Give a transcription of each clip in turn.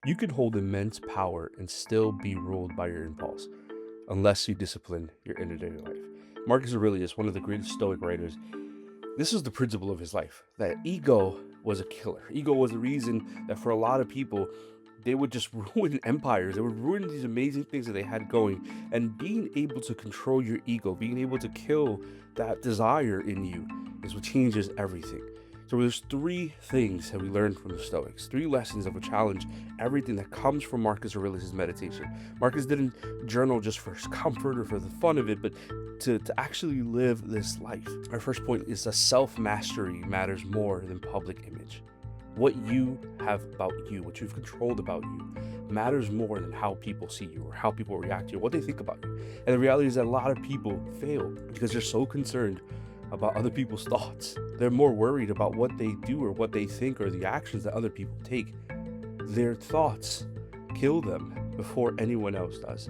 You can hold immense power and still be ruled by your impulse, unless you discipline your inner daily life. Marcus Aurelius, one of the greatest Stoic writers, this is the principle of his life, that ego was a killer. Ego was the reason that for a lot of people, they would just ruin empires. They would ruin these amazing things that they had going. And being able to control your ego, being able to kill that desire in you is what changes everything. So there's three things that we learned from the Stoics, three lessons that would challenge everything that comes from Marcus Aurelius' meditation. Marcus didn't journal just for his comfort or for the fun of it, but to actually live this life. Our first point is that self-mastery matters more than public image. What you have about you, what you've controlled about you, matters more than how people see you or how people react to you, what they think about you. And the reality is that a lot of people fail because they're so concerned about other people's thoughts. They're more worried about what they do or what they think or the actions that other people take. Their thoughts kill them before anyone else does.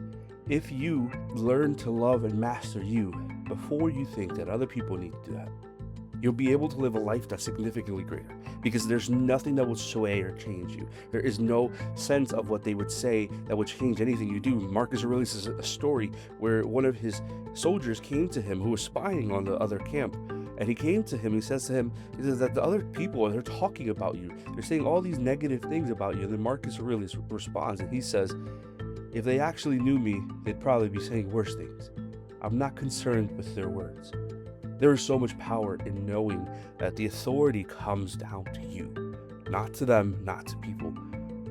If you learn to love and master you before you think that other people need to do that, you'll be able to live a life that's significantly greater, because there's nothing that will sway or change you. There is no sense of what they would say that would change anything you do. Marcus Aurelius is a story where one of his soldiers came to him who was spying on the other camp. And he came to him, he says that the other people, they're talking about you. They're saying all these negative things about you. And then Marcus Aurelius responds and he says, if they actually knew me, they'd probably be saying worse things. I'm not concerned with their words. There is so much power in knowing that the authority comes down to you, not to them, not to people,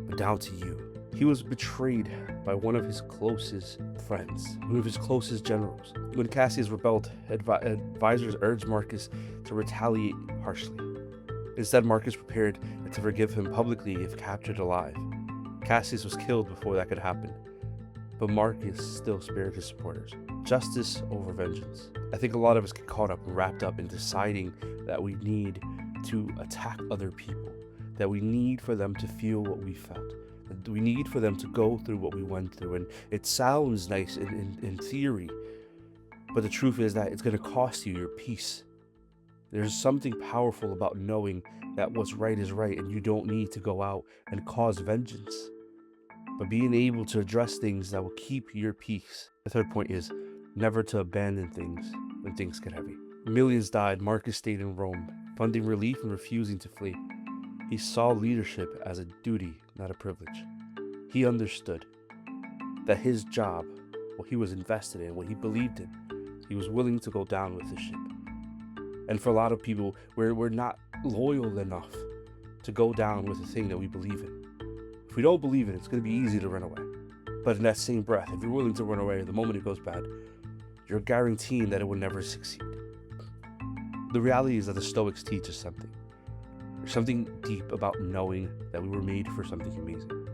but down to you. He was betrayed by one of his closest friends, one of his closest generals. When Cassius rebelled, advisors urged Marcus to retaliate harshly. Instead, Marcus prepared to forgive him publicly if captured alive. Cassius was killed before that could happen, but Marcus still spared his supporters. Justice over vengeance. I think a lot of us get caught up and wrapped up in deciding that we need to attack other people, that we need for them to feel what we felt, that we need for them to go through what we went through. And it sounds nice in theory, but the truth is that it's going to cost you your peace. There's something powerful about knowing that what's right is right and you don't need to go out and cause vengeance, but being able to address things that will keep your peace. The third point is never to abandon things when things get heavy. Millions died. Marcus stayed in Rome, funding relief and refusing to flee. He saw leadership as a duty, not a privilege. He understood that his job, what he was invested in, what he believed in, he was willing to go down with the ship. And for a lot of people, we're not loyal enough to go down with the thing that we believe in. If we don't believe in it, it's going to be easy to run away. But in that same breath, if you're willing to run away the moment it goes bad, you're guaranteeing that it will never succeed. The reality is that the Stoics teach us something. There's something deep about knowing that we were made for something amazing,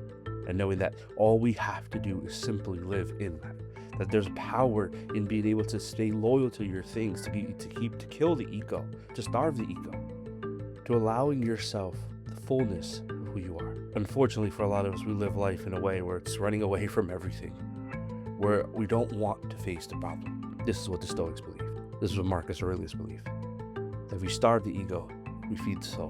and knowing that all we have to do is simply live in that. That there's power in being able to stay loyal to your things, to kill the ego, to starve the ego, to allowing yourself the fullness of who you are. Unfortunately, for a lot of us, we live life in a way where it's running away from everything, where we don't want to face the problem. This is what the Stoics believe. This is what Marcus Aurelius believed. That if we starve the ego, we feed the soul.